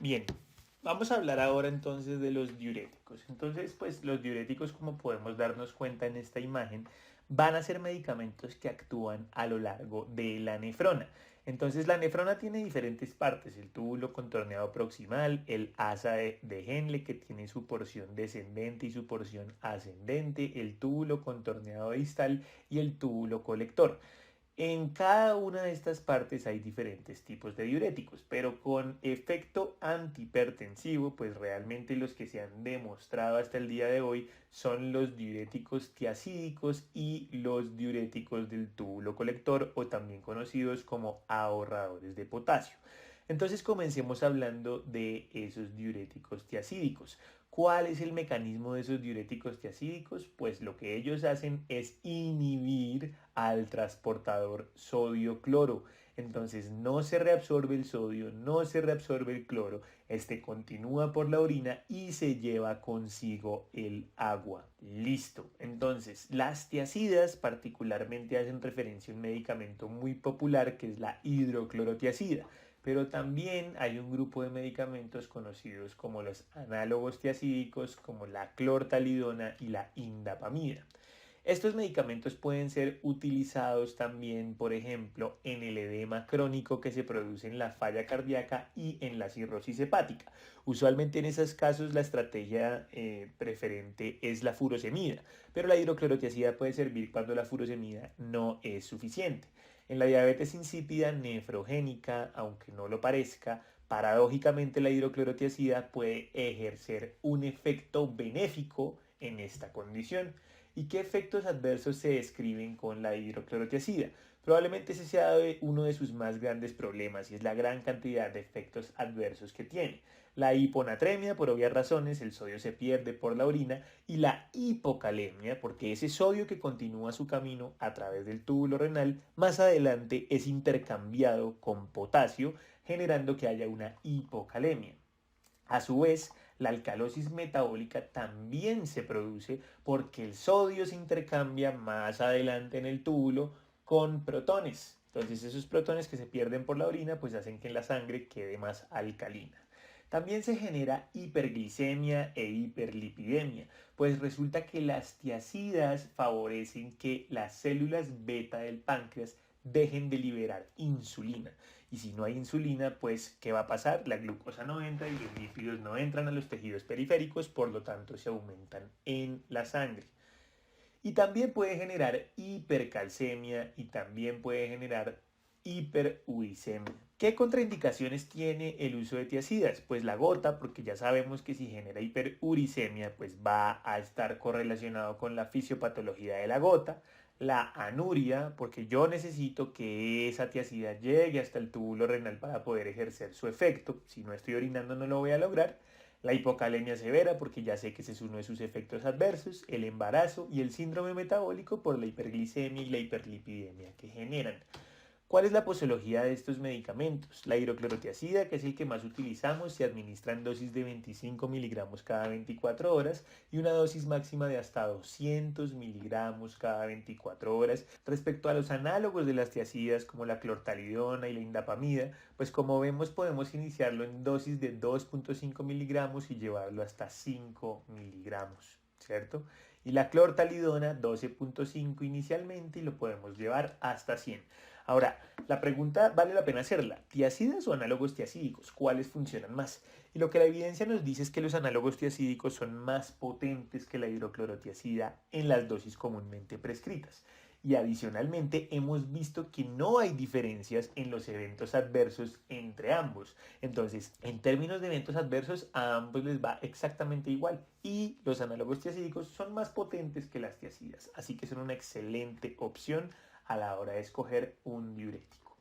Bien, vamos a hablar ahora entonces de los diuréticos. Entonces, pues los diuréticos, como podemos darnos cuenta en esta imagen, van a ser medicamentos que actúan a lo largo de la nefrona. Entonces, la nefrona tiene diferentes partes, el túbulo contorneado proximal, el asa de Henle que tiene su porción descendente y su porción ascendente, el túbulo contorneado distal y el túbulo colector. En cada una de estas partes hay diferentes tipos de diuréticos, pero con efecto antihipertensivo, pues realmente los que se han demostrado hasta el día de hoy son los diuréticos tiacídicos y los diuréticos del túbulo colector o también conocidos como ahorradores de potasio. Entonces comencemos hablando de esos diuréticos tiacídicos. ¿Cuál es el mecanismo de esos diuréticos tiacídicos? Pues lo que ellos hacen es inhibir al transportador sodio-cloro. Entonces no se reabsorbe el sodio, no se reabsorbe el cloro, este continúa por la orina y se lleva consigo el agua. Listo. Entonces, las tiacidas particularmente hacen referencia a un medicamento muy popular que es la hidroclorotiacida, pero también hay un grupo de medicamentos conocidos como los análogos tiacídicos, como la clortalidona y la indapamida. Estos medicamentos pueden ser utilizados también, por ejemplo, en el edema crónico que se produce en la falla cardíaca y en la cirrosis hepática. Usualmente en esos casos la estrategia preferente es la furosemida, pero la hidroclorotiazida puede servir cuando la furosemida no es suficiente. En la diabetes insípida nefrogénica, aunque no lo parezca, paradójicamente la hidroclorotiazida puede ejercer un efecto benéfico en esta condición. ¿Y qué efectos adversos se describen con la hidroclorotiazida? Probablemente ese sea uno de sus más grandes problemas y es la gran cantidad de efectos adversos que tiene. La hiponatremia, por obvias razones, el sodio se pierde por la orina, y la hipocalemia, porque ese sodio que continúa su camino a través del túbulo renal, más adelante es intercambiado con potasio, generando que haya una hipocalemia. A su vez, la alcalosis metabólica también se produce porque el sodio se intercambia más adelante en el túbulo con protones. Entonces esos protones que se pierden por la orina pues hacen que la sangre quede más alcalina. También se genera hiperglicemia e hiperlipidemia, pues resulta que las tiacidas favorecen que las células beta del páncreas dejen de liberar insulina. Y si no hay insulina, pues ¿qué va a pasar? La glucosa no entra y los lípidos no entran a los tejidos periféricos, por lo tanto se aumentan en la sangre. Y también puede generar hipercalcemia y también puede generar hiperuricemia. ¿Qué contraindicaciones tiene el uso de tiacidas? Pues la gota, porque ya sabemos que si genera hiperuricemia, pues va a estar correlacionado con la fisiopatología de la gota. La anuria, porque yo necesito que esa tiacida llegue hasta el túbulo renal para poder ejercer su efecto. Si no estoy orinando no lo voy a lograr. La hipocalemia severa, porque ya sé que ese es uno de sus efectos adversos, el embarazo y el síndrome metabólico por la hiperglicemia y la hiperlipidemia que generan. ¿Cuál es la posología de estos medicamentos? La hidroclorotiazida, que es el que más utilizamos, se administra en dosis de 25 miligramos cada 24 horas y una dosis máxima de hasta 200 miligramos cada 24 horas. Respecto a los análogos de las tiacidas como la clortalidona y la indapamida, pues como vemos podemos iniciarlo en dosis de 2.5 miligramos y llevarlo hasta 5 miligramos, ¿cierto? Y la clortalidona 12.5 inicialmente y lo podemos llevar hasta 100. Ahora, la pregunta vale la pena hacerla. ¿Tiacidas o análogos tiacídicos? ¿Cuáles funcionan más? Y lo que la evidencia nos dice es que los análogos tiacídicos son más potentes que la hidroclorotiazida en las dosis comúnmente prescritas. Y adicionalmente hemos visto que no hay diferencias en los eventos adversos entre ambos. Entonces, en términos de eventos adversos, a ambos les va exactamente igual. Y los análogos tiacídicos son más potentes que las tiacidas. Así que son una excelente opción a la hora de escoger un diurético.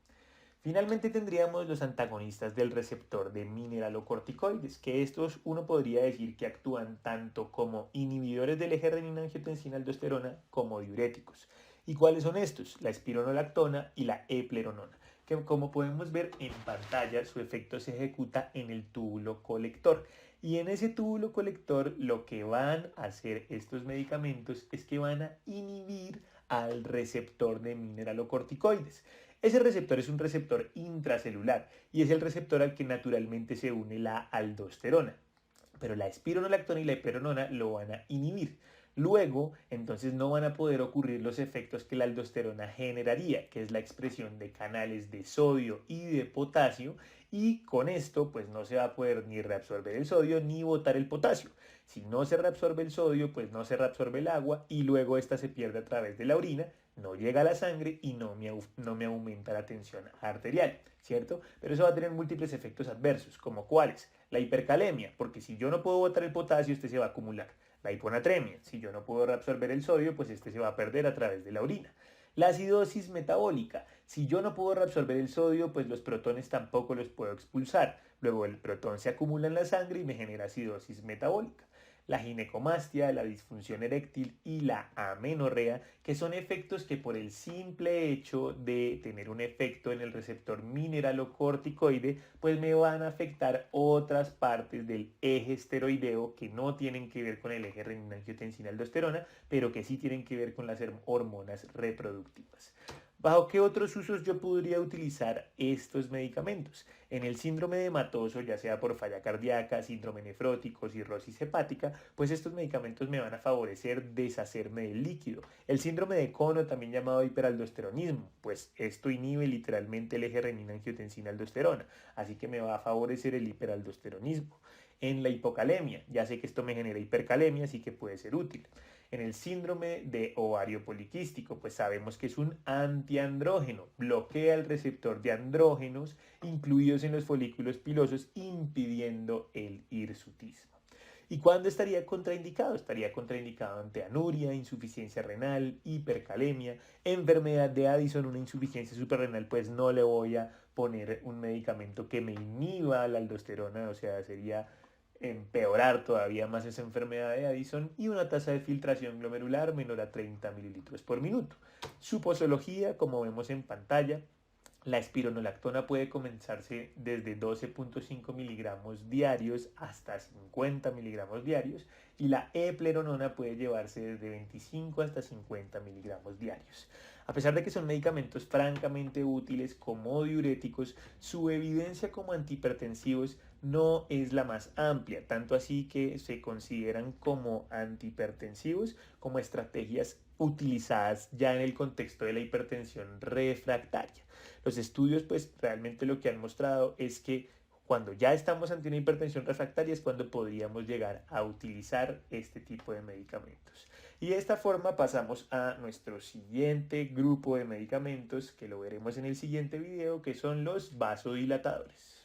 Finalmente tendríamos los antagonistas del receptor de mineralocorticoides, que estos uno podría decir que actúan tanto como inhibidores del eje renina-angiotensina-aldosterona como diuréticos. ¿Y cuáles son estos? La espironolactona y la epleronona, que como podemos ver en pantalla su efecto se ejecuta en el túbulo colector. Y en ese túbulo colector lo que van a hacer estos medicamentos es que van a inhibir al receptor de mineralocorticoides. Ese receptor es un receptor intracelular y es el receptor al que naturalmente se une la aldosterona. Pero la espironolactona y la iperinona lo van a inhibir. Luego, entonces no van a poder ocurrir los efectos que la aldosterona generaría, que es la expresión de canales de sodio y de potasio, y con esto pues no se va a poder ni reabsorber el sodio ni botar el potasio. Si no se reabsorbe el sodio, pues no se reabsorbe el agua y luego esta se pierde a través de la orina, no llega a la sangre y no me aumenta la tensión arterial, ¿cierto? Pero eso va a tener múltiples efectos adversos, como cuáles: la hipercalemia, porque si yo no puedo botar el potasio, este se va a acumular. La hiponatremia, si yo no puedo reabsorber el sodio, pues este se va a perder a través de la orina. La acidosis metabólica, si yo no puedo reabsorber el sodio, pues los protones tampoco los puedo expulsar. Luego el protón se acumula en la sangre y me genera acidosis metabólica. La ginecomastia, la disfunción eréctil y la amenorrea, que son efectos que por el simple hecho de tener un efecto en el receptor mineralocorticoide, pues me van a afectar otras partes del eje esteroideo que no tienen que ver con el eje renina-angiotensina-aldosterona, pero que sí tienen que ver con las hormonas reproductivas. ¿Bajo qué otros usos yo podría utilizar estos medicamentos? En el síndrome de Matoso, ya sea por falla cardíaca, síndrome nefrótico, cirrosis hepática, pues estos medicamentos me van a favorecer deshacerme del líquido. El síndrome de Cono, también llamado hiperaldosteronismo, pues esto inhibe literalmente el eje renina-angiotensina-aldosterona, así que me va a favorecer el hiperaldosteronismo. En la hipocalemia, ya sé que esto me genera hipercalemia, así que puede ser útil. En el síndrome de ovario poliquístico, pues sabemos que es un antiandrógeno, bloquea el receptor de andrógenos incluidos en los folículos pilosos, impidiendo el hirsutismo. ¿Y cuándo estaría contraindicado? Estaría contraindicado ante anuria, insuficiencia renal, hipercalemia, enfermedad de Addison, una insuficiencia suprarrenal, pues no le voy a poner un medicamento que me inhiba la aldosterona, o sea, sería empeorar todavía más esa enfermedad de Addison, y una tasa de filtración glomerular menor a 30 mililitros por minuto. Su posología, como vemos en pantalla, la espironolactona puede comenzarse desde 12.5 miligramos diarios hasta 50 miligramos diarios y la epleronona puede llevarse desde 25 hasta 50 miligramos diarios. A pesar de que son medicamentos francamente útiles como diuréticos, su evidencia como antihipertensivos no es la más amplia, tanto así que se consideran como antihipertensivos como estrategias utilizadas ya en el contexto de la hipertensión refractaria. Los estudios pues realmente lo que han mostrado es que cuando ya estamos ante una hipertensión refractaria es cuando podríamos llegar a utilizar este tipo de medicamentos. Y de esta forma pasamos a nuestro siguiente grupo de medicamentos, que lo veremos en el siguiente video, que son los vasodilatadores.